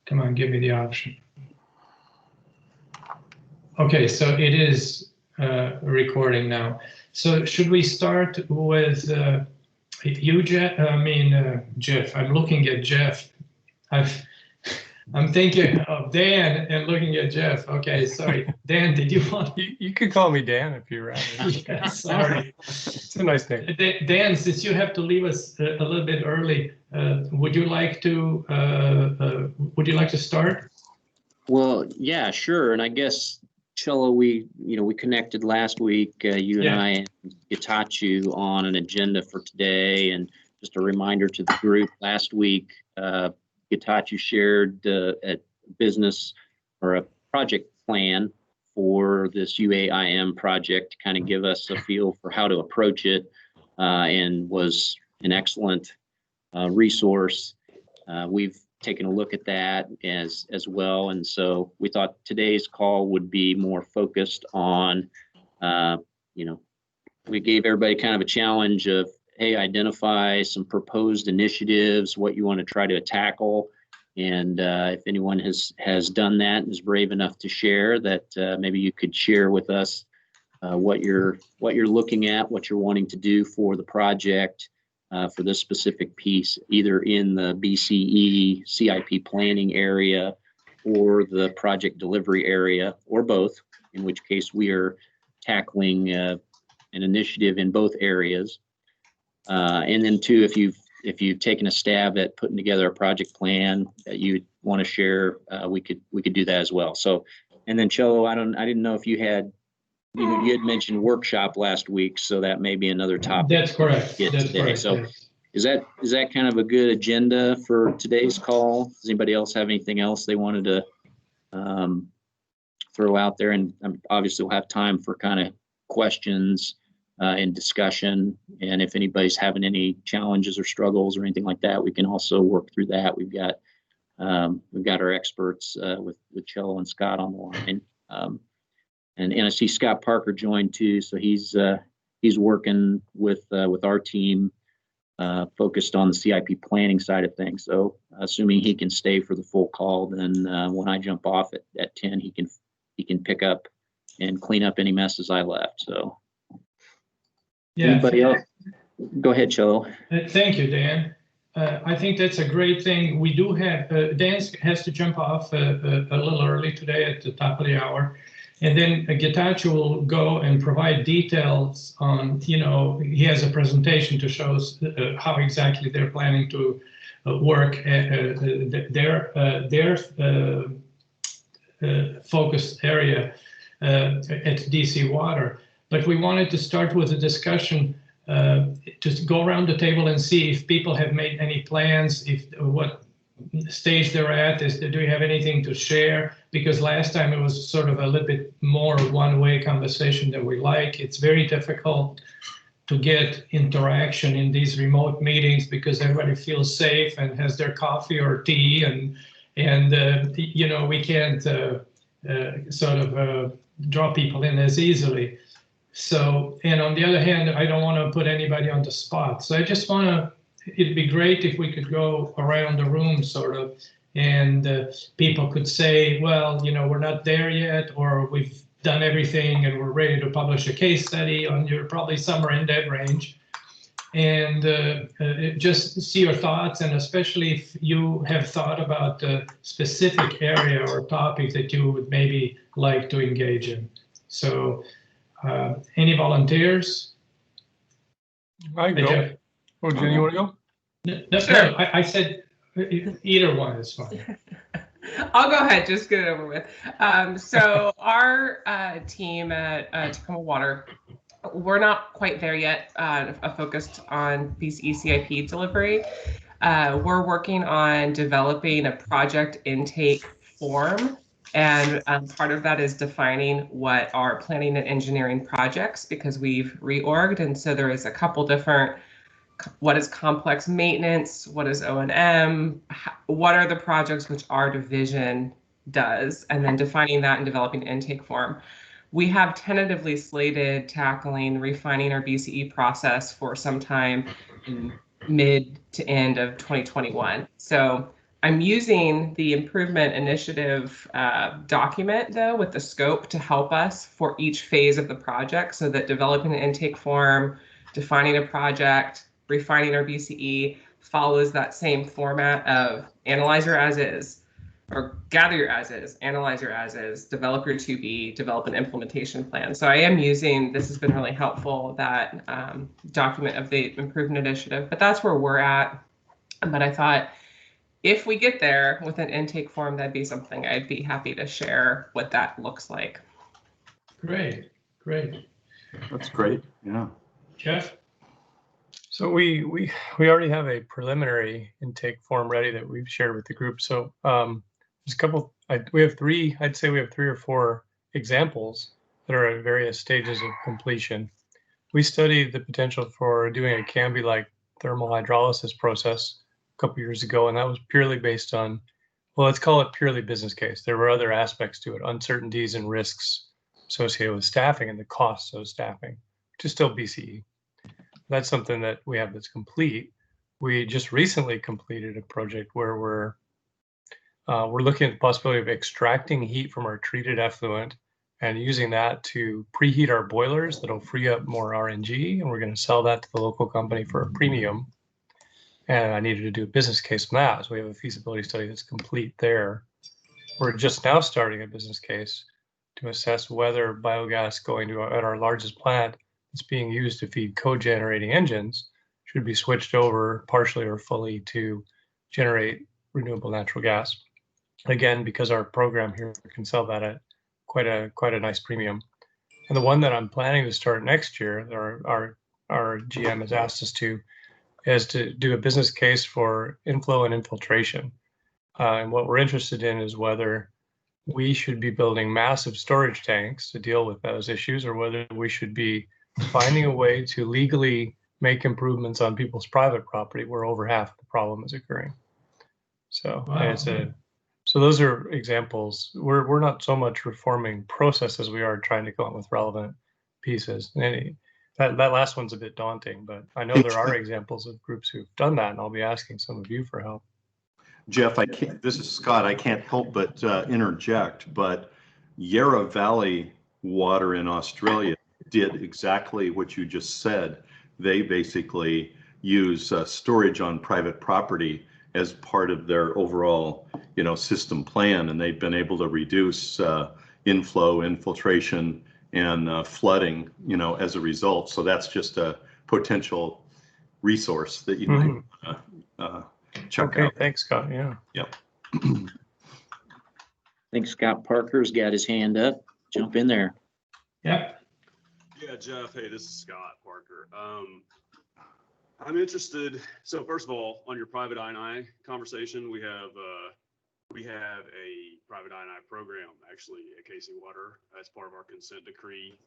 Come on, give me the option. Okay, so it is recording now. So should we start with you, Jeff? Jeff. I'm looking at Jeff. I'm thinking of Dan and looking at Jeff. Okay, sorry. Dan, did you want? You could call me Dan if you'd rather. Yeah, sorry. It's a nice name. Dan, since you have to leave us a little bit early, would you like to start? Well, yeah, sure. And I guess, Cello, we connected last week, you and I and Getachew on an agenda for today. And just a reminder to the group, last week, Getachew shared a business or a project plan for this UAIM project to kind of give us a feel for how to approach it, and was an excellent resource. We've taken a look at that as well, and so we thought today's call would be more focused on, we gave everybody kind of a challenge of, hey, identify some proposed initiatives, what you want to try to tackle. And if anyone has done that and is brave enough to share that, maybe you could share with us what you're looking at, what you're wanting to do for the project, for this specific piece, either in the BCE CIP planning area or the project delivery area, or both, in which case we are tackling an initiative in both areas. And then two, if you've taken a stab at putting together a project plan that you want to share, we could do that as well. So, and then Cello, I didn't know if you had mentioned workshop last week, so that may be another topic. That's correct. That's correct. So is that kind of a good agenda for today's call? Does anybody else have anything else they wanted to throw out there? And obviously we'll have time for kind of questions and discussion. And if anybody's having any challenges or struggles or anything like that, we can also work through that. We've got our experts with Cello and Scott on the line. And I see Scott Parker joined too, so he's working with our team, focused on the CIP planning side of things. So assuming he can stay for the full call, then when I jump off at 10, he can pick up and clean up any messes I left. So. Yeah. Anybody else? Go ahead, Cello. Thank you, Dan. I think that's a great thing. We do have, Dan has to jump off a little early today at the top of the hour. And then Getachew will go and provide details on, he has a presentation to show us how exactly they're planning to work their focus area at DC Water. But we wanted to start with a discussion, to go around the table and see if people have made any plans, what stage they're at, do you have anything to share? Because last time it was sort of a little bit more one-way conversation than we like. It's very difficult to get interaction in these remote meetings because everybody feels safe and has their coffee or tea, and we can't sort of draw people in as easily. So, and on the other hand, I don't want to put anybody on the spot. So I just want to, it'd be great if we could go around the room sort of, and people could say, well, we're not there yet, or we've done everything and we're ready to publish a case study on your, probably somewhere in that range. And just see your thoughts, and especially if you have thought about a specific area or topic that you would maybe like to engage in. So any volunteers? I can go. Oh, Jen, you want to go? No, sure. I said either one is fine. I'll go ahead, just get it over with. So our team at Tacoma Water, we're not quite there yet, focused on BCE CIP delivery. We're working on developing a project intake form, and part of that is defining what are planning and engineering projects, because we've reorged, and so there is a couple different, what is complex maintenance, what is O&M, what are the projects which our division does, and then defining that and developing an intake form. We have tentatively slated tackling refining our BCE process for sometime in mid to end of 2021. So I'm using the improvement initiative document, though, with the scope to help us for each phase of the project, so that developing an intake form, defining a project, refining our BCE follows that same format of analyze your as is, or gather your as is, analyze your as is, develop your to be, develop an implementation plan. So I am using, this has been really helpful, that document of the improvement initiative, but that's where we're at. But I thought, if we get there with an intake form, that'd be something I'd be happy to share what that looks like. Great, great. That's great. Yeah. Jeff? So we already have a preliminary intake form ready that we've shared with the group. So there's a couple. We have three. I'd say we have 3 or 4 examples that are at various stages of completion. We studied the potential for doing a Canby-like thermal hydrolysis process a couple years ago, and that was purely based on, well, let's call it purely business case. There were other aspects to it, uncertainties and risks associated with staffing and the costs of staffing, which is still BCE. That's something that we have that's complete. We just recently completed a project where we're looking at the possibility of extracting heat from our treated effluent and using that to preheat our boilers that'll free up more RNG, and we're going to sell that to the local company for a premium. And I needed to do a business case on that, so we have a feasibility study that's complete there. We're just now starting a business case to assess whether biogas going to at our largest plant that's being used to feed co-generating engines should be switched over partially or fully to generate renewable natural gas. Again, because our program here can sell that at quite a nice premium. And the one that I'm planning to start next year, our GM has asked us to, is to do a business case for inflow and infiltration. And what we're interested in is whether we should be building massive storage tanks to deal with those issues, or whether we should be finding a way to legally make improvements on people's private property where over half of the problem is occurring. So Wow. So those are examples. We're not so much reforming process as we are trying to come up with relevant pieces. And that last one's a bit daunting, but I know there are examples of groups who've done that, and I'll be asking some of you for help. Jeff, this is Scott. I can't help but interject, but Yarra Valley Water in Australia did exactly what you just said. They basically use storage on private property as part of their overall, system plan, and they've been able to reduce inflow, infiltration, and flooding, as a result. So that's just a potential resource that you might check out. Thanks, Scott. Yeah. Yep. I think Scott Parker's got his hand up. Jump in there. Yep. Yeah, Jeff. Hey, this is Scott Parker. I'm interested. So first of all, on your private I&I conversation, we have a private I&I program actually at Casey Water as part of our consent decree,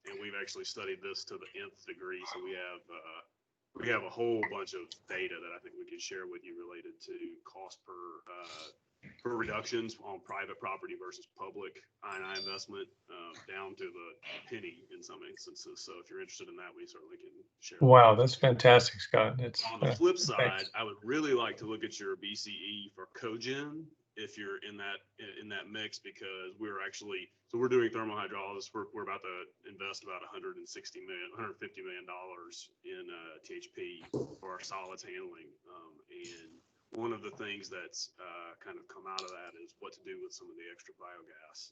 and we've actually studied this to the nth degree. So we have a whole bunch of data that I think we can share with you related to cost per reductions on private property versus public I&I investment, down to the penny in some instances. So if you're interested in that, we certainly can share. Wow, that's fantastic, Scott. It's on the flip side, thanks. I would really like to look at your BCE for cogen if you're in that mix, because we're doing thermal hydrolysis. We're about to invest about $150 million in THP for our solids handling, and one of the things that's kind of come out of that is what to do with some of the extra biogas.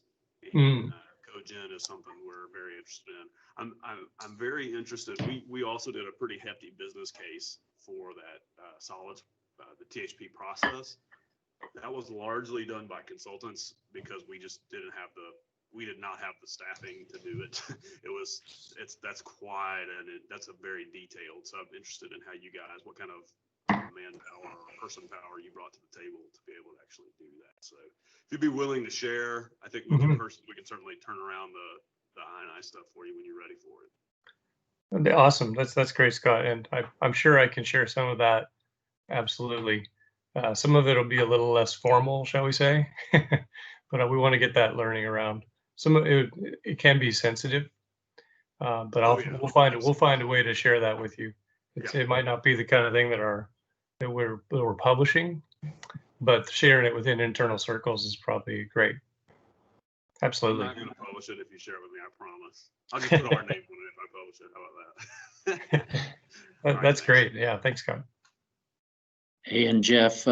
And cogen is something we're very interested in. I'm very interested. We also did a pretty hefty business case for that solids, the THP process. That was largely done by consultants because we just did not have the staffing to do it. That's a very detailed. So I'm interested in how you guys, what kind of manpower or person power you brought to the table to be able to actually do that. So if you'd be willing to share, I think we can certainly turn around the I&I stuff for you when you're ready for it. Awesome. That's great, Scott. And I'm sure I can share some of that. Absolutely. Some of it will be a little less formal, shall we say, but we want to get that learning around. Some of it can be sensitive, but we'll find a way to share that with you. It might not be the kind of thing that we're publishing, but sharing it within internal circles is probably great. I'm Absolutely. not going to publish it if you share it with me, I promise. I'll just put our name on it if I publish it. How about that? All right, That's thanks. great. Yeah, thanks, Scott. Hey, and Jeff,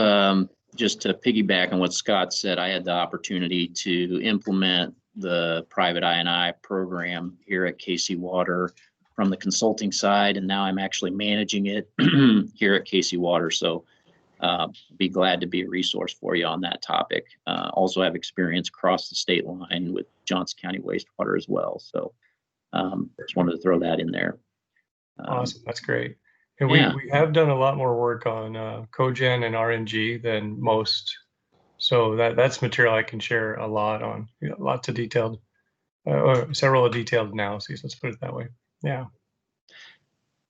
just to piggyback on what Scott said, I had the opportunity to implement the private I&I program here at Casey Water from the consulting side, and now I'm actually managing it here at Casey Water. So be glad to be a resource for you on that topic. Also have experience across the state line with Johnson County Wastewater as well. So just wanted to throw that in there. Awesome. That's great. And yeah. we have done a lot more work on cogen and RNG than most. So that's material I can share a lot on. Lots of detailed, or several detailed analyses. Let's put it that way. Yeah.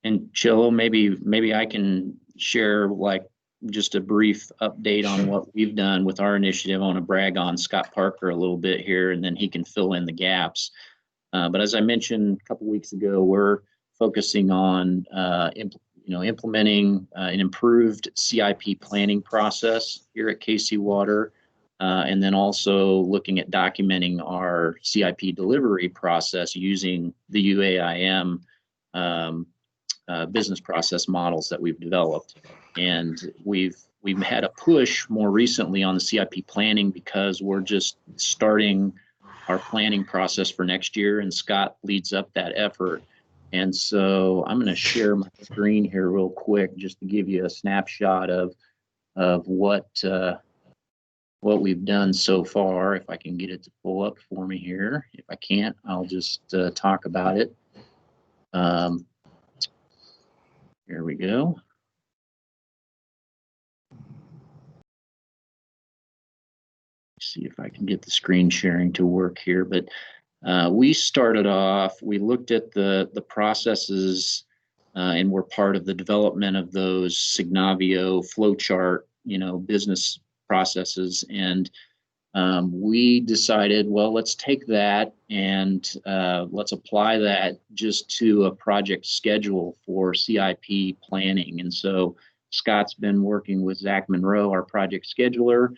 And Chilo, maybe I can share like just a brief update on what we've done with our initiative. I want to brag on Scott Parker a little bit here, and then he can fill in the gaps. But as I mentioned a couple weeks ago, we're focusing on implementing an improved CIP planning process here at Casey Water, and then also looking at documenting our CIP delivery process using the UAIM business process models that we've developed. And we've had a push more recently on the CIP planning because we're just starting our planning process for next year, and Scott leads up that effort. And so I'm going to share my screen here real quick just to give you a snapshot of what we've done so far. If I can get it to pull up for me here. If I can't, I'll just talk about it. Here we go. See if I can get the screen sharing to work here. But we started off, we looked at the processes and we're part of the development of those Signavio flowchart, business processes. And we decided, well, let's take that and let's apply that just to a project schedule for CIP planning. And so Scott's been working with Zach Monroe, our project scheduler,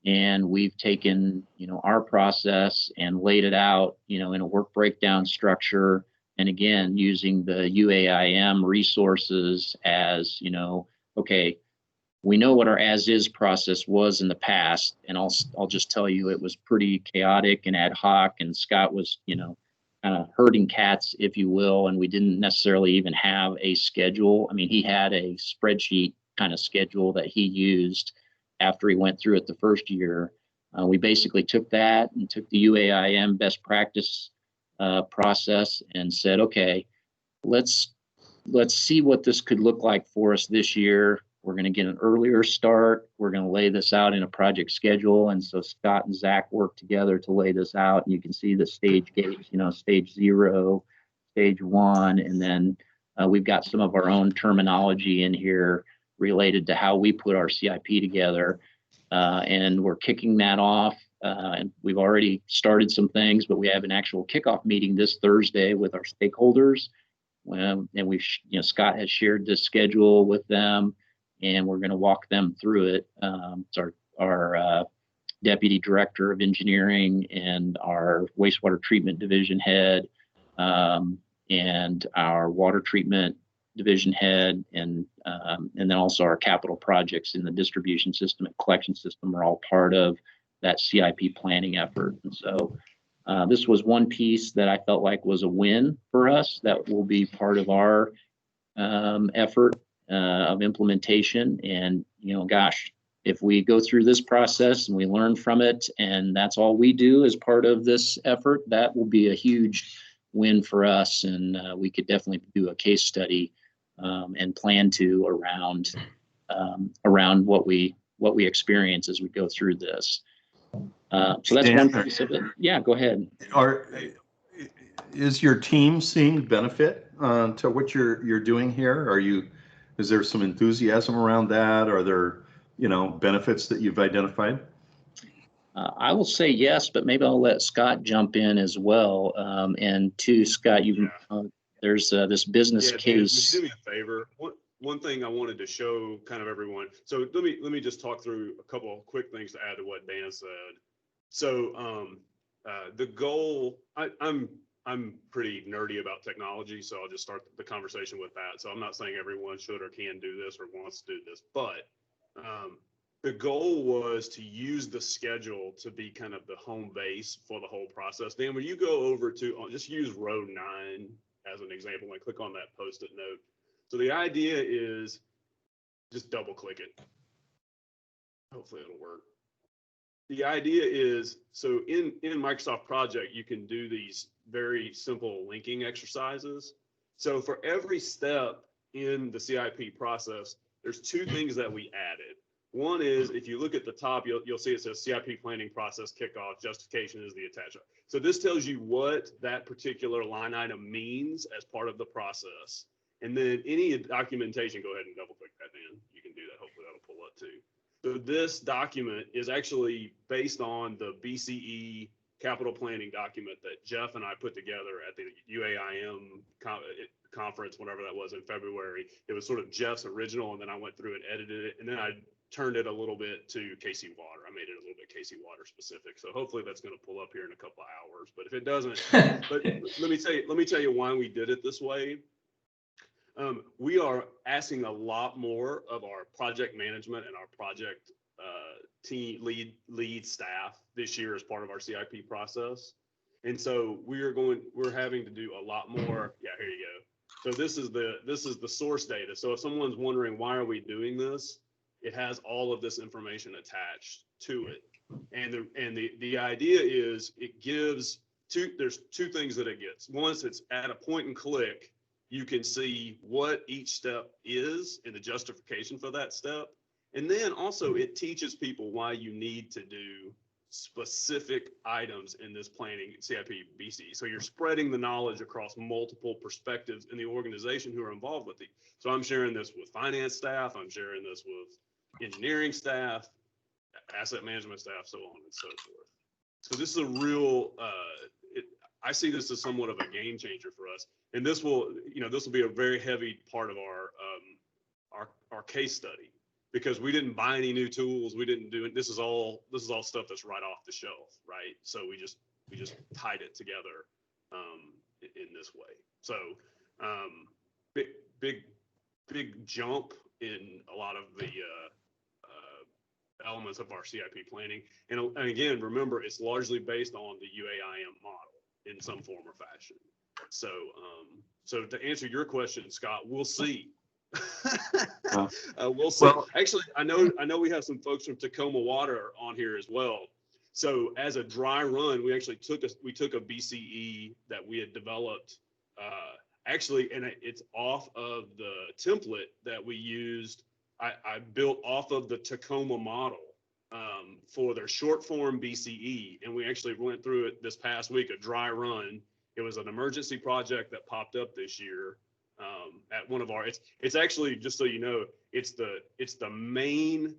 and we've taken, our process and laid it out, in a work breakdown structure. And again, using the UAIM resources as, okay, we know what our as-is process was in the past, and I'll just tell you it was pretty chaotic and ad hoc, and Scott was, kind of herding cats, if you will, and we didn't necessarily even have a schedule. I mean, he had a spreadsheet kind of schedule that he used after he went through it the first year. We basically took that and took the UAIM best practice process and said, okay, let's see what this could look like for us this year. We're going to get an earlier start. We're going to lay this out in a project schedule. And so Scott and Zach worked together to lay this out. And you can see the stage gates, stage 0, stage 1, and then we've got some of our own terminology in here related to how we put our CIP together. And we're kicking that off. And we've already started some things, but we have an actual kickoff meeting this Thursday with our stakeholders. And we've, Scott has shared this schedule with them, and we're going to walk them through it. It's our deputy director of engineering and our wastewater treatment division head, and our water treatment division head, and then also our capital projects in the distribution system and collection system are all part of that CIP planning effort. And so this was one piece that I felt like was a win for us that will be part of our effort of implementation. And, gosh, if we go through this process and we learn from it, and that's all we do as part of this effort, that will be a huge win for us. And we could definitely do a case study and plan to around what we experience as we go through this. So that's one piece of it. Yeah, go ahead. Is your team seeing benefit to what you're doing here? Is there some enthusiasm around that? Are there, benefits that you've identified? I will say yes, but maybe I'll let Scott jump in as well. And too, Scott, there's this business case. Do me a favor. one thing I wanted to show kind of everyone. So let me just talk through a couple of quick things to add to what Dan said. So the goal, I'm pretty nerdy about technology, so I'll just start the conversation with that. So I'm not saying everyone should or can do this or wants to do this, but the goal was to use the schedule to be kind of the home base for the whole process. Dan, when you go over to, just use row 9 as an example and click on that Post-it note. So the idea is just double click it. Hopefully it'll work. The idea is, so in Microsoft Project, you can do these very simple linking exercises. So for every step in the CIP process, there's 2 things that we added. One is, if you look at the top, you'll see it says CIP planning process kickoff, justification is the attachment. So this tells you what that particular line item means as part of the process. And then any documentation, go ahead and double click that, Dan. You can do that. Hopefully that'll pull up too. So this document is actually based on the BCE capital planning document that Jeff and I put together at the UAIM conference, whenever that was in February. It was sort of Jeff's original, and then I went through and edited it, and then I turned it a little bit to KC Water. I made it a little bit KC Water specific. So hopefully that's going to pull up here in a couple of hours. But if it doesn't, but let me tell you why we did it this way. We are asking a lot more of our project management and our project team lead staff this year as part of our CIP process. And so we're having to do a lot more. Yeah, here you go. So this is the source data. So if someone's wondering why are we doing this, it has all of this information attached to it. And the idea is it gives there's 2 things that it gets. Once it's at a point and click, you can see what each step is and the justification for that step. And then also it teaches people why you need to do specific items in this planning CIP BCE. So you're spreading the knowledge across multiple perspectives in the organization who are involved with it. So I'm sharing this with finance staff. I'm sharing this with engineering staff, asset management staff, so on and so forth. So this is a real, I see this as somewhat of a game changer for us. And this will be a very heavy part of our case study, because we didn't buy any new tools. We didn't do it. This is all stuff that's right off the shelf, right? So we just tied it together in this way. So big jump in a lot of the elements of our CIP planning. And again, remember, it's largely based on the UAIM model in some form or fashion. So, so to answer your question, Scott, we'll see. We'll see. Well, actually, I know we have some folks from Tacoma Water on here as well. So as a dry run, we actually took a BCE that we had developed, actually, and it's off of the template that we used. I built off of the Tacoma model for their short form BCE, and we actually went through it this past week, a dry run. It was an emergency project that popped up this year at one of our. It's actually, just so you know, it's the main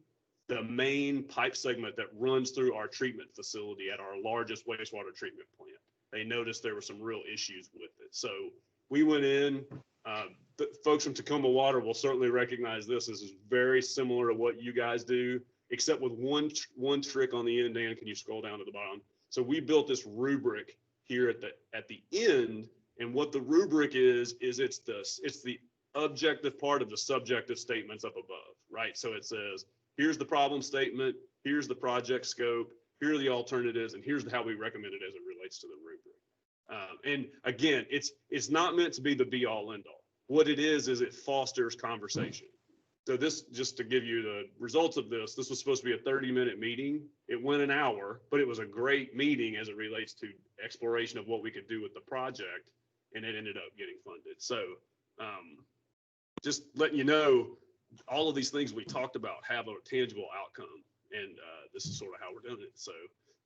pipe segment that runs through our treatment facility at our largest wastewater treatment plant. They noticed there were some real issues with it, so we went in. The folks from Tacoma Water will certainly recognize this. This is very similar to what you guys do, except with one trick on the end. Dan, can you scroll down to the bottom? So we built this rubric here at the end, and what the rubric is it's the objective part of the subjective statements up above, right? So it says, here's the problem statement, here's the project scope, here are the alternatives, and here's how we recommend it as it relates to the rubric. And again, it's not meant to be the be all end all. What it is it fosters conversation. So this, just to give you the results of this was supposed to be a 30-minute meeting. It went an hour, but it was a great meeting as it relates to exploration of what we could do with the project, and it ended up getting funded. So just letting you know, all of these things we talked about have a tangible outcome, and this is sort of how we're doing it. So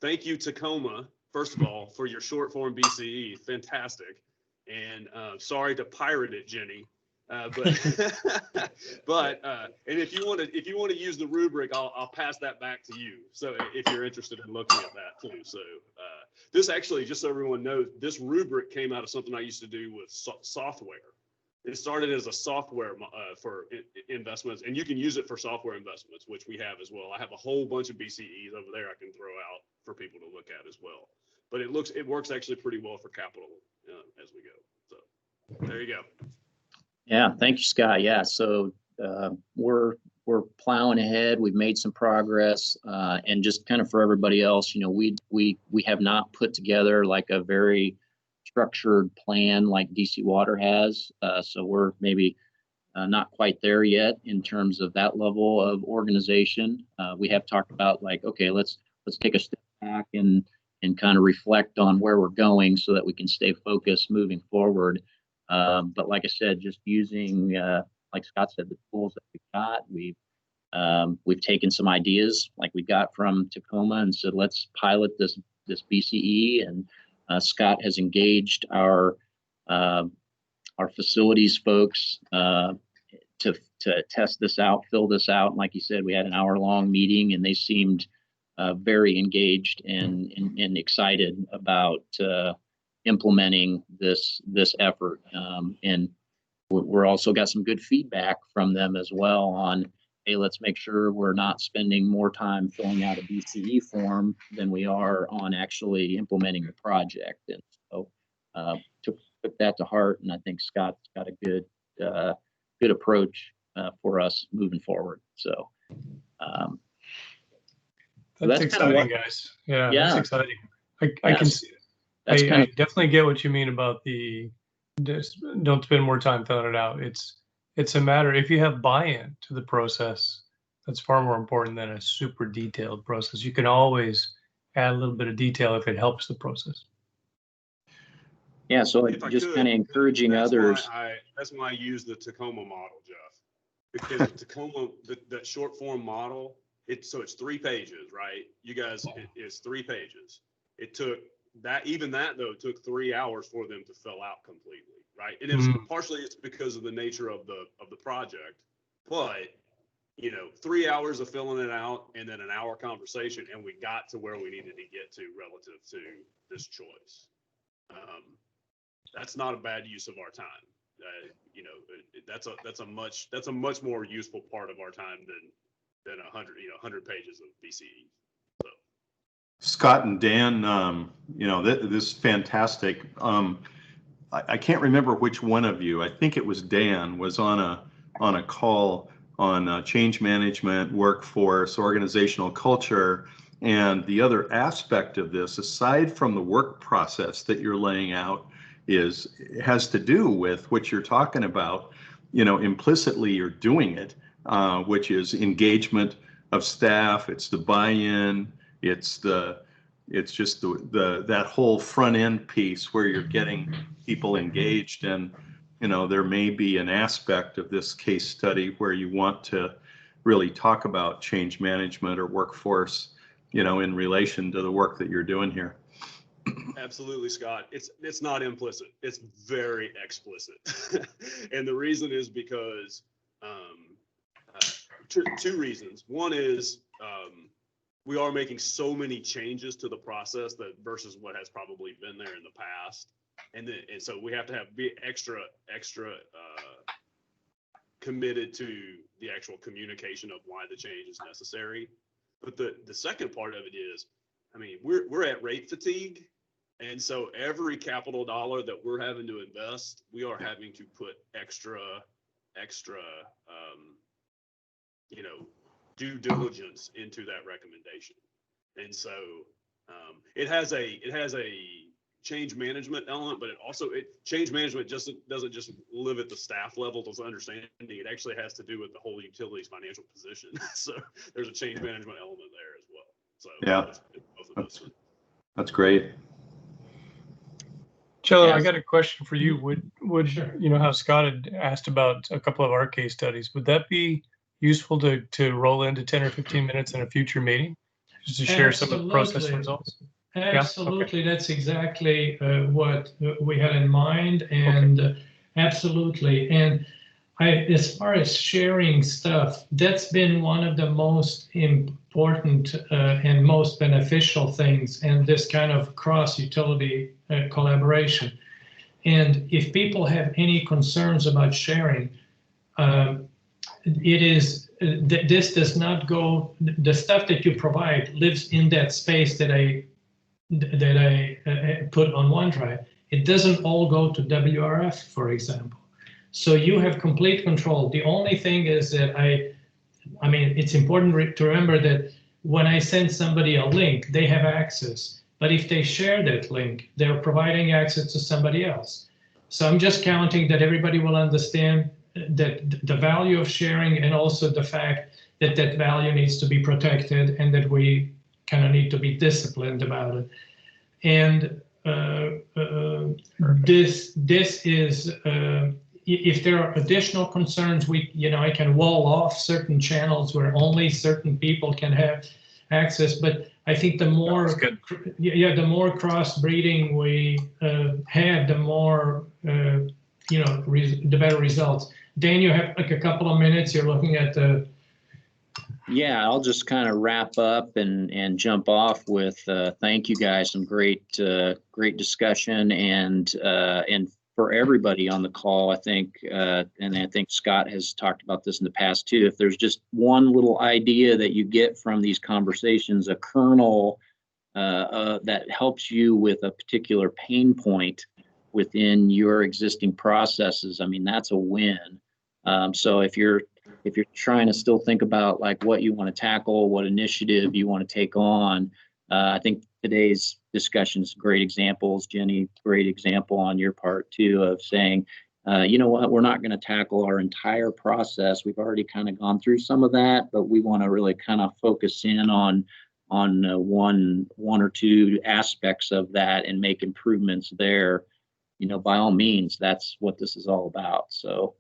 thank you, Tacoma, first of all, for your short form BCE, fantastic. And sorry to pirate it, Jenny. But and if you want to use the rubric, I'll pass that back to you. So if you're interested in looking at that too. So this actually, just so everyone knows, this rubric came out of something I used to do with software. It started as a software for investments, and you can use it for software investments, which we have as well. I have a whole bunch of BCEs over there I can throw out for people to look at as well. But it works actually pretty well for capital as we go. So there you go. Yeah, thank you, Scott. Yeah, so we're plowing ahead. We've made some progress, and just kind of for everybody else, you know, we have not put together like a very structured plan like DC Water has. So we're maybe not quite there yet in terms of that level of organization. We have talked about like, okay, let's take a step back and kind of reflect on where we're going so that we can stay focused moving forward. But like I said, just using, like Scott said, the tools that we've got, we've taken some ideas like we got from Tacoma and said, let's pilot this BCE. And Scott has engaged our facilities folks to test this out, fill this out. And like you said, we had an hour-long meeting, and they seemed very engaged and excited about implementing this effort. And we're also got some good feedback from them as well on, hey, let's make sure we're not spending more time filling out a BCE form than we are on actually implementing the project. And so took that to heart, and I think Scott's got a good approach for us moving forward. So that's exciting, guys. Yeah, that's exciting. I can see it. I definitely get what you mean about don't spend more time filling it out. It's a matter, if you have buy-in to the process, that's far more important than a super detailed process. You can always add a little bit of detail if it helps the process. Yeah, so just kind of encouraging others. That's why I use the Tacoma model, Jeff, because Tacoma, that short form model, it's 3 pages, right? You guys, it's 3 pages. It took even that though took 3 hours for them to fill out completely, right? And it's partially it's because of the nature of the project, but 3 hours of filling it out and then an hour conversation, and we got to where we needed to get to relative to this choice. That's not a bad use of our time. That's a much more useful part of our time than 100 pages of BCE. So. Scott and Dan, this is fantastic. I can't remember which one of you. I think it was Dan was on a call on change management, workforce, organizational culture, and the other aspect of this, aside from the work process that you're laying out, has to do with what you're talking about. Implicitly you're doing it, which is engagement of staff. It's the buy-in. It's just that whole front end piece where you're getting people engaged. And there may be an aspect of this case study where you want to really talk about change management or workforce, in relation to the work that you're doing here. Absolutely, Scott. It's not implicit. It's very explicit. And the reason is because 2 reasons. One is we are making so many changes to the process that versus what has probably been there in the past. And so we have to be extra committed to the actual communication of why the change is necessary. But the second part of it is, we're at rate fatigue. And so every capital dollar that we're having to invest, we are having to put extra due diligence into that recommendation. And so it has a change management element, but change management doesn't just live at the staff level to understanding. It actually has to do with the whole utility's financial position. So there's a change management element there as well. So yeah, both of those. That's great. Cello, I got a question for you. Would Sure. How Scott had asked about a couple of our case studies, would that be useful to roll into 10 or 15 minutes in a future meeting just to share some of the process results? Absolutely. Yeah? Okay. That's exactly what we had in mind, and absolutely. And as far as sharing stuff, that's been one of the most important and most beneficial things in this kind of cross-utility collaboration. And if people have any concerns about sharing, this does not go, the stuff that you provide lives in that space that I put on OneDrive. It doesn't all go to WRF, for example. So you have complete control. The only thing is that I mean, it's important to remember that when I send somebody a link, they have access. But if they share that link, they're providing access to somebody else. So I'm just counting that everybody will understand that the value of sharing, and also the fact that that value needs to be protected, and that we kind of need to be disciplined about it. And this is, if there are additional concerns, I can wall off certain channels where only certain people can have access. But I think the more, the more crossbreeding we have, the more, the better results. Dan, you have like a couple of minutes. You're looking at the. Yeah, I'll just kind of wrap up and jump off with thank you guys, some great discussion, and for everybody on the call, I think, and I think Scott has talked about this in the past too. If there's just one little idea that you get from these conversations, a kernel that helps you with a particular pain point within your existing processes, I mean, that's a win. So if you're trying to still think about like what you want to tackle, what initiative you want to take on, I think today's discussion is great examples. Jenny, great example on your part too, of saying, you know what, we're not going to tackle our entire process. We've already kind of gone through some of that, but we want to really kind of focus in on one or two aspects of that and make improvements there. By all means, that's what this is all about. So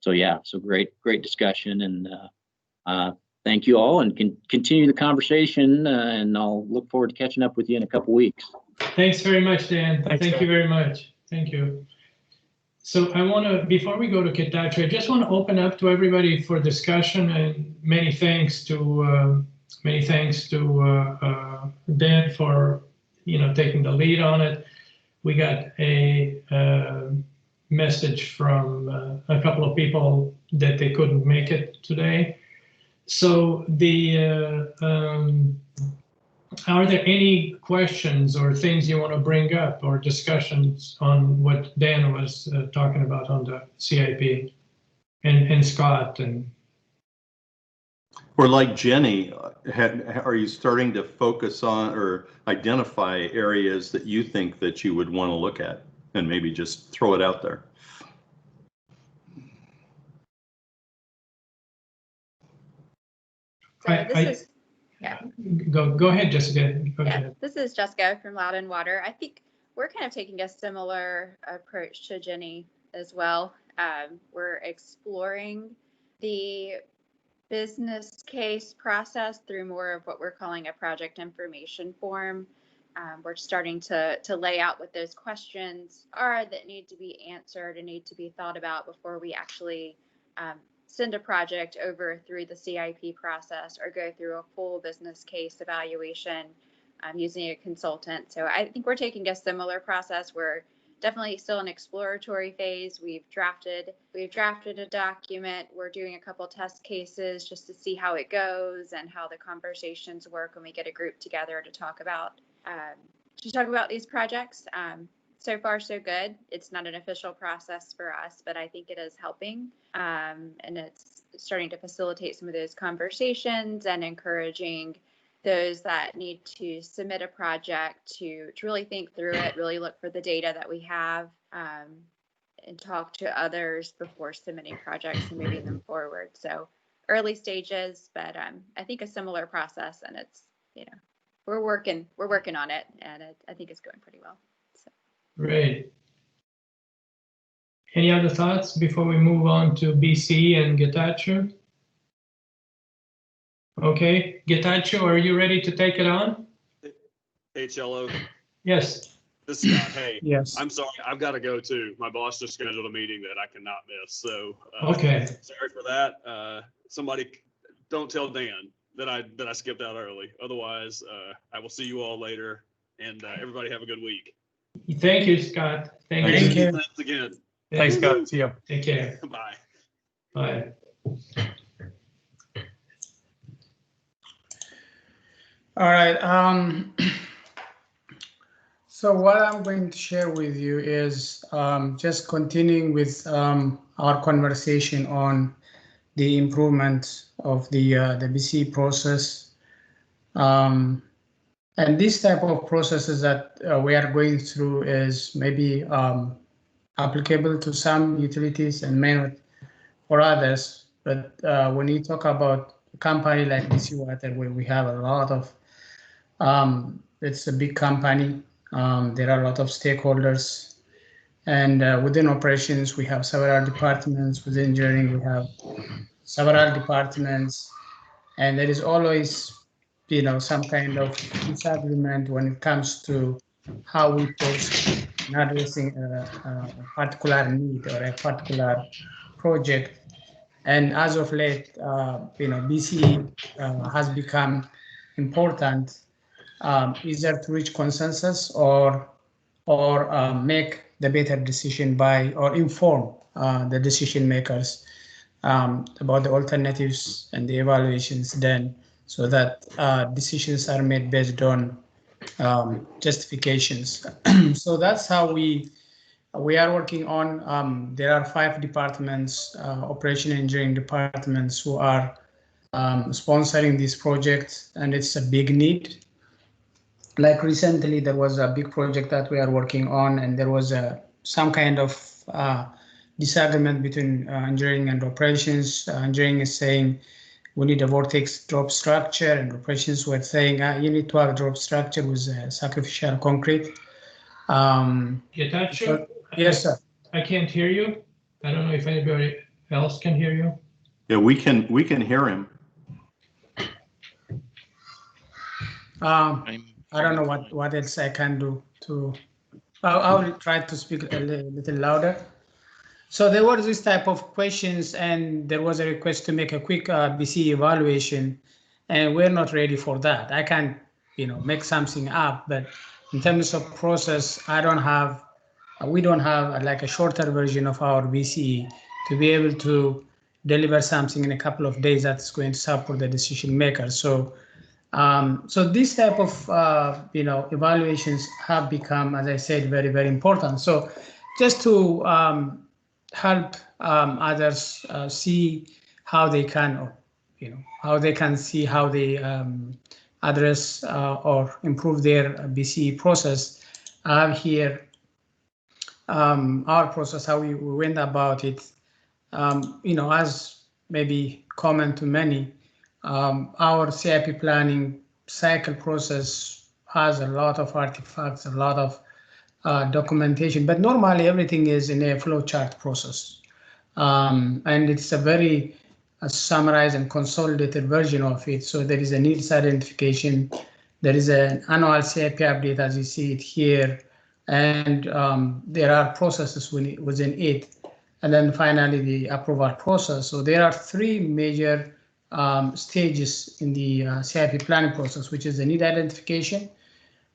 yeah, so great discussion, and thank you all, and continue the conversation, and I'll look forward to catching up with you in a couple weeks. Thanks very much, Dan. Thank you very much. Thank you. So I want to, before we go to Kitachi, I just want to open up to everybody for discussion, and many thanks to Dan for taking the lead on it. We got a message from a couple of people that they couldn't make it today. So are there any questions or things you want to bring up, or discussions on what Dan was talking about on the CIP, and Scott? And or like Jenny, are you starting to focus on or identify areas that you think that you would want to look at, and maybe just throw it out there? Go ahead, Jessica. This is Jessica from Loudon Water. I think we're kind of taking a similar approach to Jenny as well. We're exploring the business case process through more of what we're calling a project information form. We're starting to lay out what those questions are that need to be answered and need to be thought about before we actually send a project over through the CIP process or go through a full business case evaluation using a consultant. So I think we're taking a similar process. We're definitely still in exploratory phase. We've drafted a document. We're doing a couple test cases just to see how it goes and how the conversations work when we get a group together to talk about these projects. So far, so good. It's not an official process for us, but I think it is helping. And it's starting to facilitate some of those conversations and encouraging those that need to submit a project to really think through it, really look for the data that we have, and talk to others before submitting projects and moving them forward. So early stages, but I think a similar process, and it's, we're working on it, and I think it's going pretty well. So. Great. Any other thoughts before we move on to BC and Getachew? Okay, Getachew, are you ready to take it on? Hey, Cello. Yes. This is Scott. Hey, yes. I'm sorry, I've got to go too. My boss just scheduled a meeting that I cannot miss. So okay. Sorry for that. Somebody don't tell Dan that I skipped out early. Otherwise, I will see you all later, and everybody have a good week. Thank you, Scott. Thank Thank you. you. Thanks again. Thanks, Scott. See you. Take care. Bye. Bye. All right. So what I'm going to share with you is just continuing with our conversation on the improvement of the BC process. And this type of processes that we are going through is maybe applicable to some utilities and may not for others. But when you talk about a company like BC Water, where we have a lot of, it's a big company. There are a lot of stakeholders, and within operations, we have several departments. Within engineering, we have several departments, and there is always, some kind of disagreement when it comes to how we proceed in addressing a particular need or a particular project. And as of late, BCE has become important, either to reach consensus or make the better decision by or inform the decision makers about the alternatives and the evaluations then, so that decisions are made based on justifications. So that's how we are working on. There are 5 departments, operation engineering departments, who are sponsoring this project, and it's a big need. Like recently, there was a big project that we are working on, and there was some kind of disagreement between engineering and operations. Engineering is saying we need a vortex drop structure, and operations were saying you need to have a drop structure with sacrificial concrete. Getachew? Yes, sir. I can't hear you. I don't know if anybody else can hear you. Yeah, we can hear him. I don't know what else I can do to. I'll try to speak a little louder. So there was this type of questions, and there was a request to make a quick BC evaluation, and we're not ready for that. I can, make something up, but in terms of process, we don't have like a shorter version of our BCE to be able to deliver something in a couple of days that's going to support the decision maker. So this type of evaluations have become, as I said, very, very important. So just to help others see how they can, see how they address or improve their BCE process, I have here our process, how we went about it. As maybe common to many, our CIP planning cycle process has a lot of artifacts, a lot of documentation, but normally everything is in a flowchart process. And it's a very summarized and consolidated version of it. So there is a needs identification, there is an annual CIP update as you see it here, and there are processes within it. And then finally the approval process. So there are 3 major stages in the CIP planning process, which is the need identification,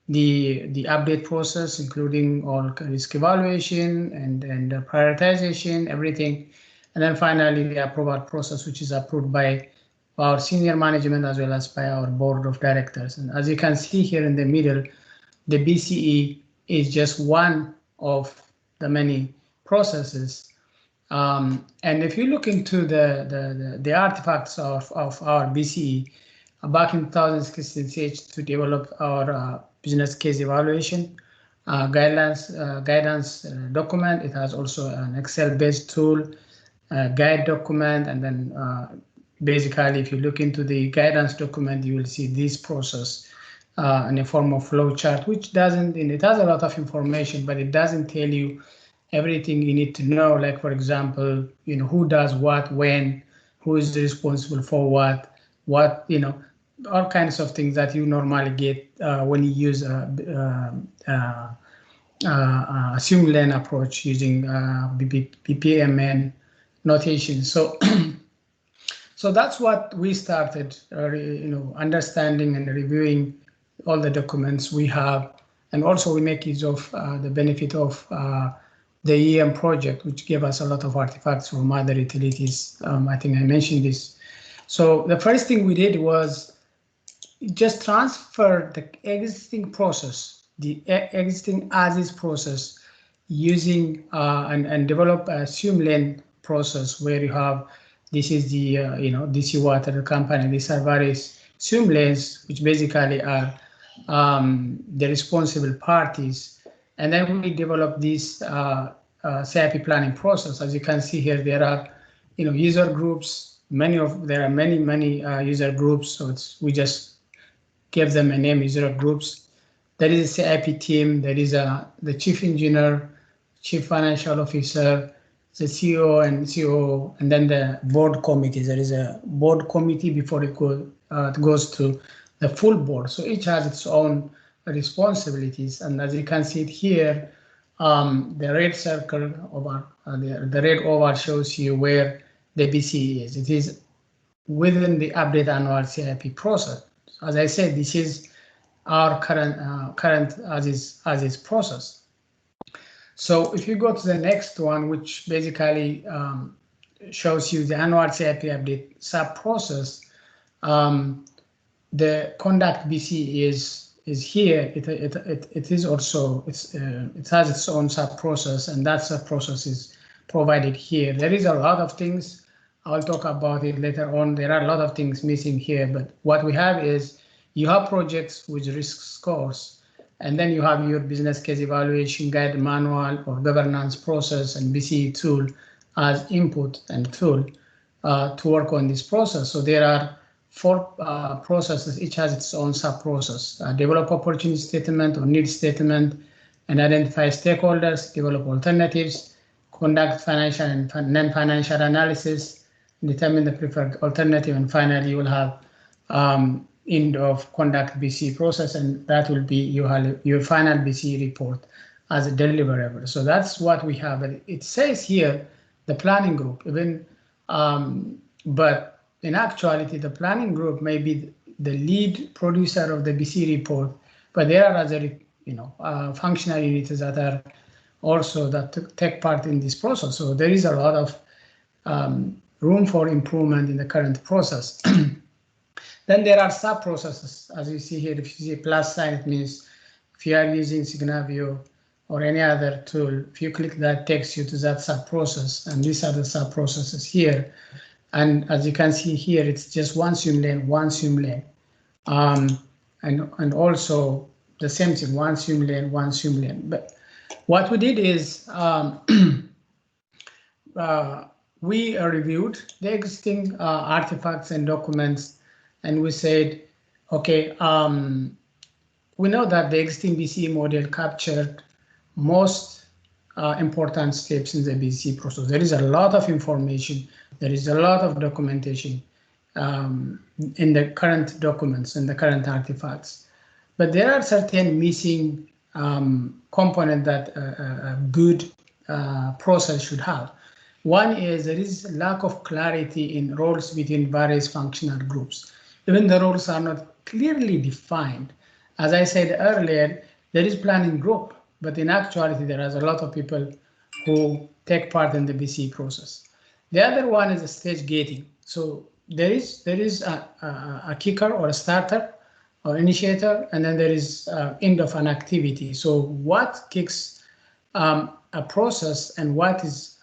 the update process, including all risk evaluation and prioritization, everything. And then finally the approval process, which is approved by our senior management as well as by our board of directors. And as you can see here in the middle, the BCE is just one of the many processes. And if you look into the artifacts of our BCE, back in 2016 to develop our business case evaluation guidance document. It has also an Excel-based tool, guide document, and then basically, if you look into the guidance document, you will see this process in a form of flow chart, which doesn't, and it has a lot of information, but it doesn't tell you everything you need to know. Like, for example, who does what, when, who is responsible for what, all kinds of things that you normally get when you use a assumed lane approach using BPMN notation. So, so that's what we started, understanding and reviewing all the documents we have, And also we make use of the benefit of the EM project, which gave us a lot of artifacts from other utilities. I think I mentioned this. So the first thing we did was just transfer the existing process, the existing as-is process, using and develop a swim lane process where you have, this is the DC Water company. These are various swim lanes, which basically are the responsible parties. And then we develop this CIP planning process. As you can see here, there are user groups. There are many user groups. So we just give them a name, user groups. There is a CIP team. There is the chief engineer, chief financial officer, the CEO and COO, and then the board committee. There is a board committee before it goes to the full board. So each has its own responsibilities. And as you can see it here, the red circle over the red oval shows you where the BCE is. It is within the update annual CIP process. As I said, this is our current as is process. So if you go to the next one, which basically shows you the annual CIP update sub process, the conduct BC is here. It is also it has its own sub process, and that sub process is provided here. There is a lot of things. I'll talk about it later on. There are a lot of things missing here, but what we have is you have projects with risk scores, and then you have your business case evaluation guide manual or governance process and BCE tool as input and tool to work on this process. So there are 4 processes, each has its own sub-process. Develop opportunity statement or need statement, and identify stakeholders, develop alternatives, conduct financial and non-financial analysis, determine the preferred alternative, and finally you will have end of conduct BC process, and that will be your final BC report as a deliverable. So that's what we have. It says here the planning group, even but in actuality, the planning group may be the lead producer of the BC report, but there are other, functional units that are also that take part in this process. So there is a lot of room for improvement in the current process. Then there are sub-processes, as you see here. If you see a plus sign, it means if you are using Signavio or any other tool, if you click that, takes you to that sub-process, and these are the sub-processes here. And as you can see here, it's just one swim lane, and also the same thing, one swim lane. But what we did is we reviewed the existing artifacts and documents, and we said, okay, we know that the existing BCE model captured most important steps in the BCE process. There is a lot of information. There is a lot of documentation in the current documents and the current artifacts, but there are certain missing components that a good process should have. One is there is lack of clarity in roles between various functional groups. Even the roles are not clearly defined. As I said earlier, there is planning group, but in actuality, there is a lot of people who take part in the BCE process. The other one is a stage gating. So there is a kicker or a starter or initiator, and then there is end of an activity. So what kicks a process and what is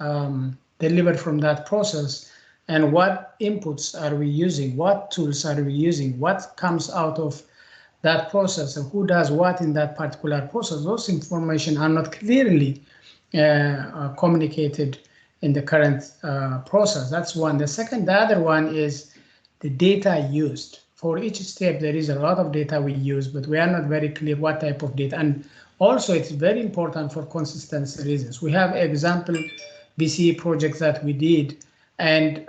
delivered from that process, and what inputs are we using, what tools are we using, what comes out of that process, and who does what in that particular process. Those information are not clearly communicated in the current process. That's one. The other one is the data used. For each step, there is a lot of data we use, but we are not very clear what type of data. And also, it's very important for consistency reasons. We have example BCE projects that we did, and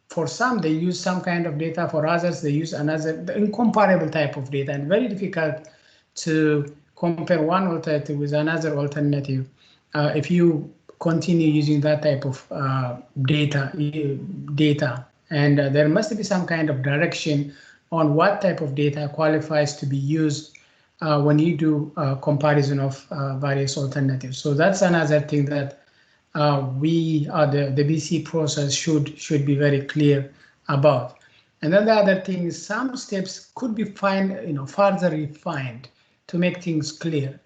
for some, they use some kind of data. For others, they use another incomparable type of data, and very difficult to compare one alternative with another alternative if you continue using that type of data. And there must be some kind of direction on what type of data qualifies to be used when you do comparison of various alternatives. So that's another thing that we the BC process should be very clear about. And then the other thing is some steps could be further refined to make things clear,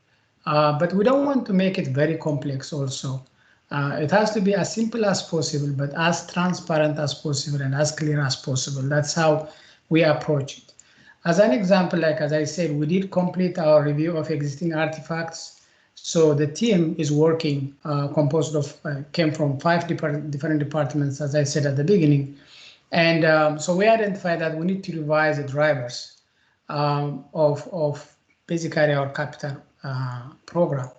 but we don't want to make it very complex also. It has to be as simple as possible, but as transparent as possible and as clear as possible. That's how we approach it. As an example, like as I said, we did complete our review of existing artifacts. So the team is working, composed of, came from 5 different departments, as I said at the beginning. And so we identified that we need to revise the drivers of basically our capital program.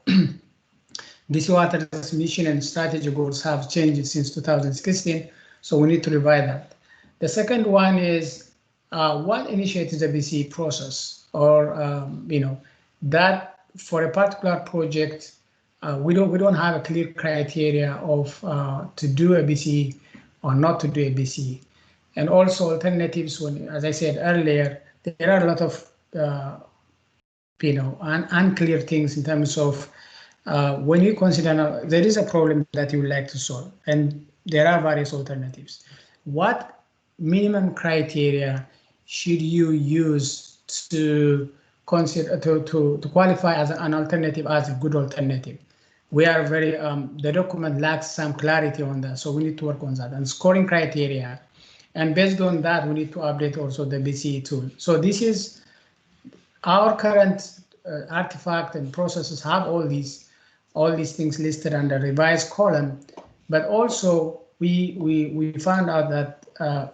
BC Water's mission and strategy goals have changed since 2016, so we need to revise that. The second one is what initiates the BC process, or that for a particular project, we don't have a clear criteria of to do a BC or not to do a BC, and also alternatives. When, as I said earlier, there are a lot of unclear things in terms of when you consider there is a problem that you would like to solve, and there are various alternatives. What minimum criteria should you use to consider to qualify as an alternative, as a good alternative? We are very the document lacks some clarity on that, so we need to work on that and scoring criteria. And based on that, we need to update also the BCE tool. So this is our current artifact and processes have all these things listed under revised column, but also we found out that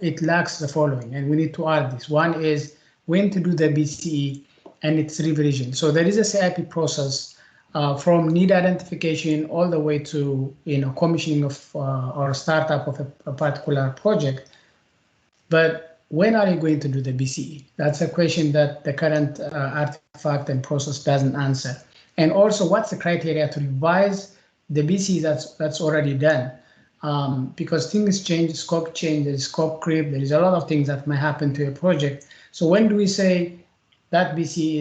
it lacks the following, and we need to add this. One is when to do the BCE and its revision. So there is a CIP process from need identification all the way to commissioning of or startup of a particular project. But when are you going to do the BCE? That's a question that the current artifact and process doesn't answer. And also, what's the criteria to revise the BCE that's already done? Because things change, scope changes, scope creep. There is a lot of things that may happen to a project. So when do we say that BCE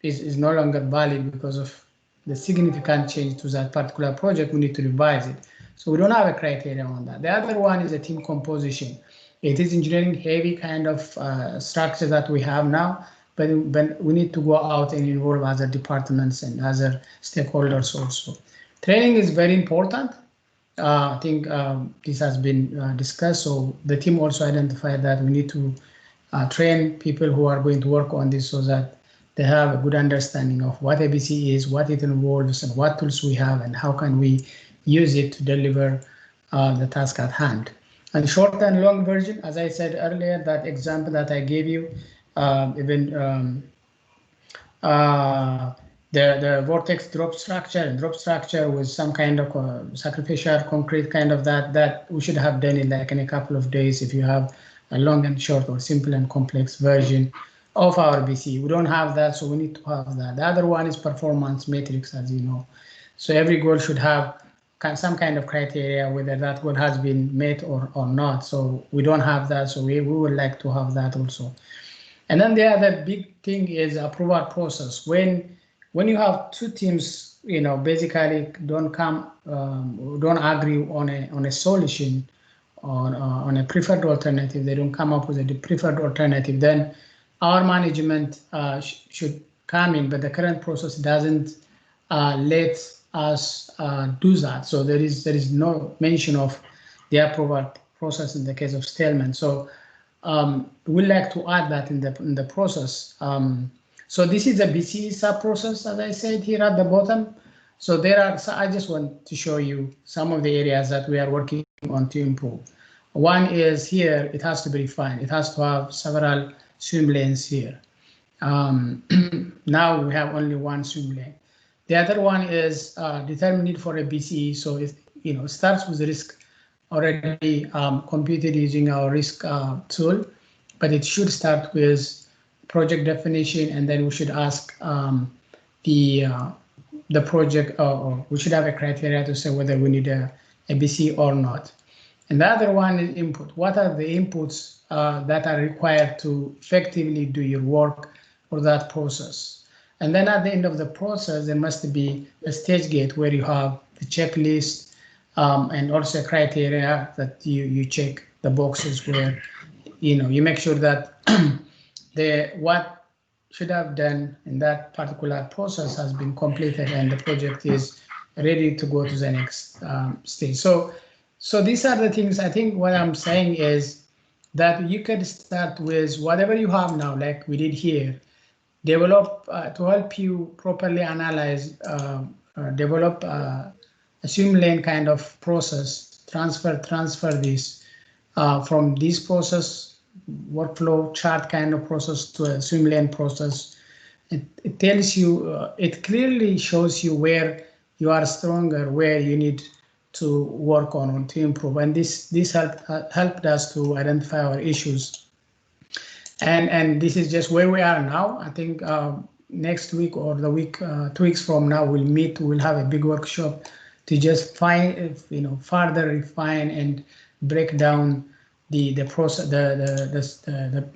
is no longer valid because of the significant change to that particular project? We need to revise it. So we don't have a criteria on that. The other one is the team composition. It is engineering heavy kind of structure that we have now, but we need to go out and involve other departments and other stakeholders also. Training is very important. I think this has been discussed. So the team also identified that we need to train people who are going to work on this so that they have a good understanding of what ABC is, what it involves, and what tools we have, and how can we use it to deliver the task at hand. And short and long version, as I said earlier, that example that I gave you, even the vortex drop structure with some kind of sacrificial concrete kind of that we should have done it like in a couple of days if you have a long and short or simple and complex version of our BC. We don't have that, so we need to have that. The other one is performance metrics, as you know. So every goal should have some kind of criteria, whether that goal has been met or not. So we don't have that, so we would like to have that also. And then the other big thing is approval process. When you have two teams, basically don't agree on a solution, on a preferred alternative, they don't come up with a preferred alternative, then our management should come in, but the current process doesn't let us do that. So there is no mention of the approval process in the case of stalemate. So we'd like to add that in the process. So this is a BCE sub-process, as I said here at the bottom. So I just want to show you some of the areas that we are working on to improve. One is here, it has to be refined. It has to have several swim lanes here. Now we have only one swim lane. The other one is determine need for a BCE. So it starts with risk already computed using our risk tool, but it should start with project definition, and then we should ask the project, or we should have a criteria to say whether we need a BCE or not. And the other one is input. What are the inputs that are required to effectively do your work for that process? And then at the end of the process, there must be a stage gate where you have the checklist and also criteria that you check the boxes where, you make sure that what should have done in that particular process has been completed and the project is ready to go to the next stage. So these are the things. I think what I'm saying is that you can start with whatever you have now, like we did here, develop to help you properly analyze, develop a swim lane kind of process, transfer this from this process, workflow chart kind of process to a swim lane process. It tells you, it clearly shows you where you are stronger, where you need to work on to improve. And this helped us to identify our issues. And this is just where we are now. I think next week or the week, 2 weeks from now, we'll have a big workshop to just find, further refine and break down the process, the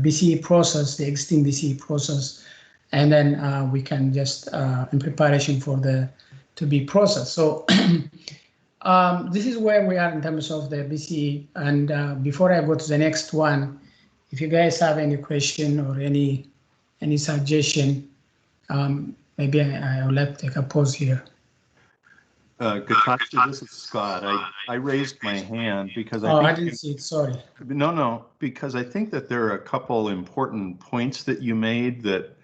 BCE process, the existing BCE process, and then we can just in preparation for to be processed. So this is where we are in terms of the BCE. And before I go to the next one, if you guys have any question or any suggestion, maybe I would like to take a pause here. Gatachi, this is Scott. I raised my hand because I didn't see it. Sorry. No, because I think that there are a couple important points that you made that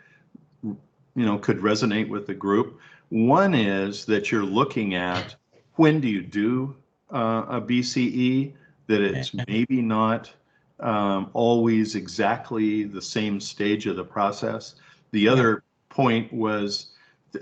could resonate with the group. One is that you're looking at when do you do a BCE, that it's maybe not always exactly the same stage of the process. The other point was,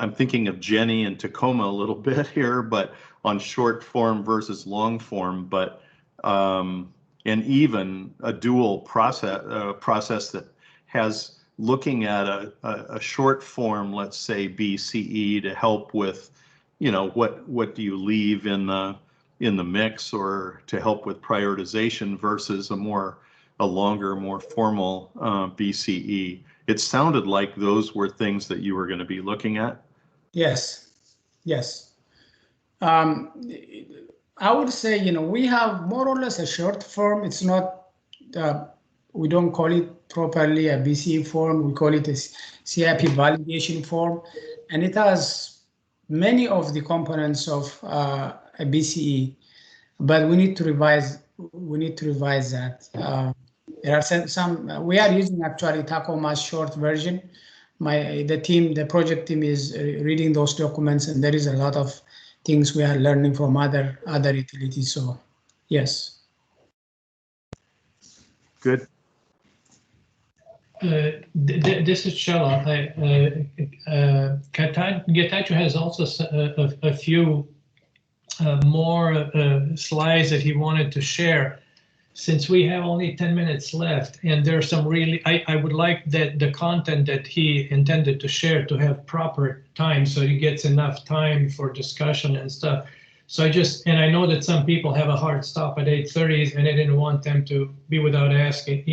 I'm thinking of Jenny and Tacoma a little bit here, but on short form versus long form, but and even a dual process that has looking at a short form, let's say BCE, to help with, what do you leave in the mix, or to help with prioritization versus a longer, more formal BCE. It sounded like those were things that you were going to be looking at. Yes. I would say, we have more or less a short form. It's not, we don't call it properly a BCE form. We call it a CIP validation form. And it has many of the components of a BCE, but we need to revise that. There are some, we are using actually Tacoma's short version. The project team is reading those documents, and there is a lot of things we are learning from other utilities. So, yes. Good. This is Shella. Getachew has also a few more slides that he wanted to share. Since we have only 10 minutes left, and there's some really, I would like that the content that he intended to share to have proper time, so he gets enough time for discussion and stuff. So and I know that some people have a hard stop at 8:30, and I didn't want them to be without asking,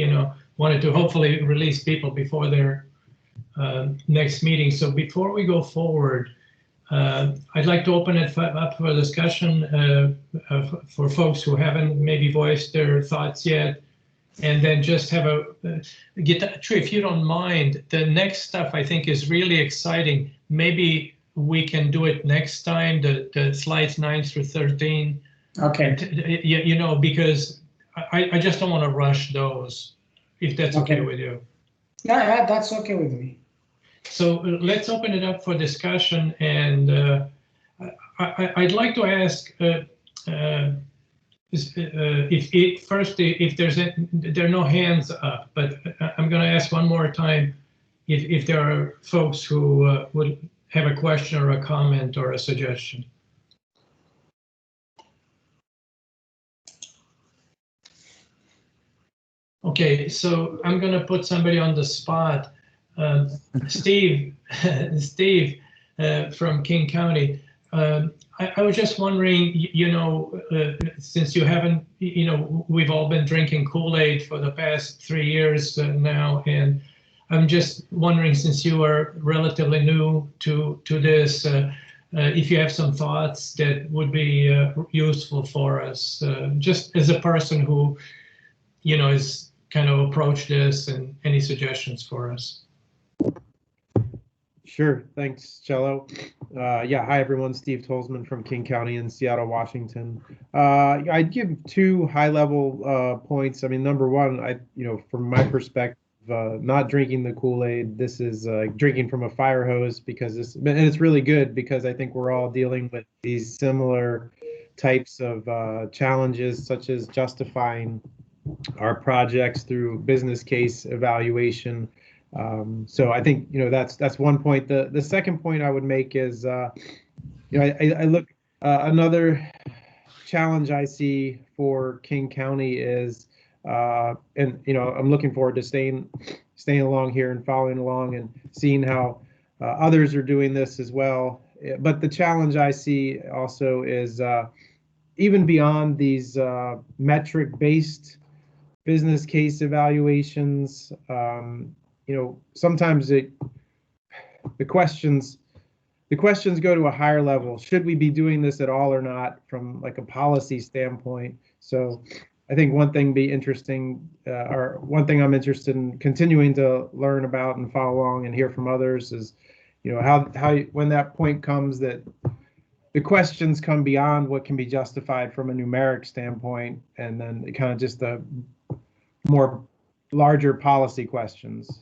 wanted to hopefully release people before their next meeting. So before we go forward, I'd like to open it up for discussion for folks who haven't maybe voiced their thoughts yet, and then just have if you don't mind, the next stuff I think is really exciting. Maybe we can do it next time, the slides 9 through 13. Okay. Because I just don't want to rush those, if that's okay with you. Yeah, that's okay with me. So let's open it up for discussion, and I'd like to ask if there are no hands up, but I'm going to ask one more time if there are folks who would have a question or a comment or a suggestion. Okay, so I'm going to put somebody on the spot. Steve from King County. I was just wondering, since you haven't, we've all been drinking Kool-Aid for the past 3 years now, and I'm just wondering, since you are relatively new to this, if you have some thoughts that would be useful for us, just as a person who, is kind of approached this, and any suggestions for us. Sure. Thanks, Cello. Yeah. Hi, everyone. Steve Tolsman from King County in Seattle, Washington. I'd give two high-level points. I mean, number one, from my perspective, not drinking the Kool-Aid. This is drinking from a fire hose, because and it's really good, because I think we're all dealing with these similar types of challenges, such as justifying our projects through business case evaluation. So I think that's one point. The second point I would make is I look another challenge I see for King County is and I'm looking forward to staying along here and following along and seeing how others are doing this as well. But the challenge I see also is even beyond these metric-based business case evaluations. Sometimes the questions go to a higher level. Should we be doing this at all or not, from like a policy standpoint? So I think one thing one thing I'm interested in continuing to learn about and follow along and hear from others is, how when that point comes that the questions come beyond what can be justified from a numeric standpoint, and then kind of just the more larger policy questions.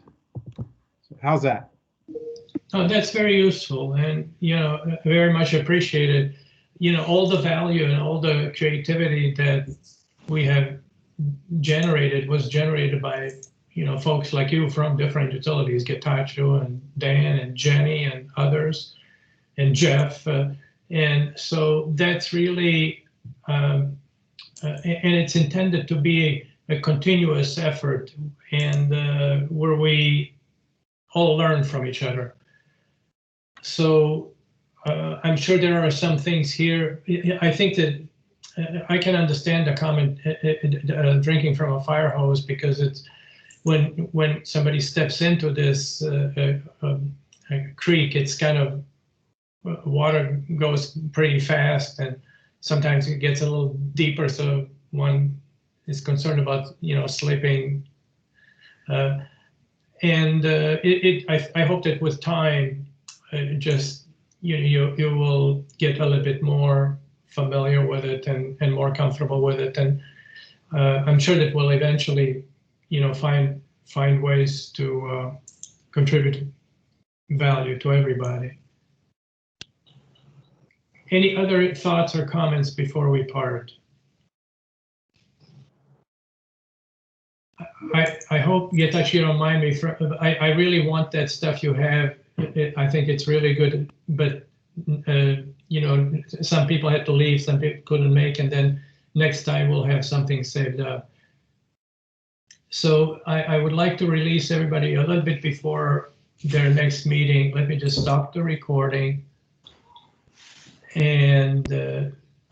So how's that? Oh, that's very useful, and very much appreciated. All the value and all the creativity that we have generated was generated by folks like you from different utilities, Getachew and Dan and Jenny and others, and Jeff, and so that's really and it's intended to be a continuous effort, and where we all learn from each other. So I'm sure there are some things here. I think that I can understand the comment drinking from a fire hose, because it's when somebody steps into this creek, it's kind of water goes pretty fast, and sometimes it gets a little deeper, so one is concerned about slipping. And I hope that with time, just you will get a little bit more familiar with it and more comfortable with it, and I'm sure that we'll eventually find ways to contribute value to everybody. Any other thoughts or comments before we part? I hope, Getachew, you don't mind me. I really want that stuff you have. I think it's really good, but some people had to leave, some people couldn't make, and then next time we'll have something saved up. So I would like to release everybody a little bit before their next meeting. Let me just stop the recording, and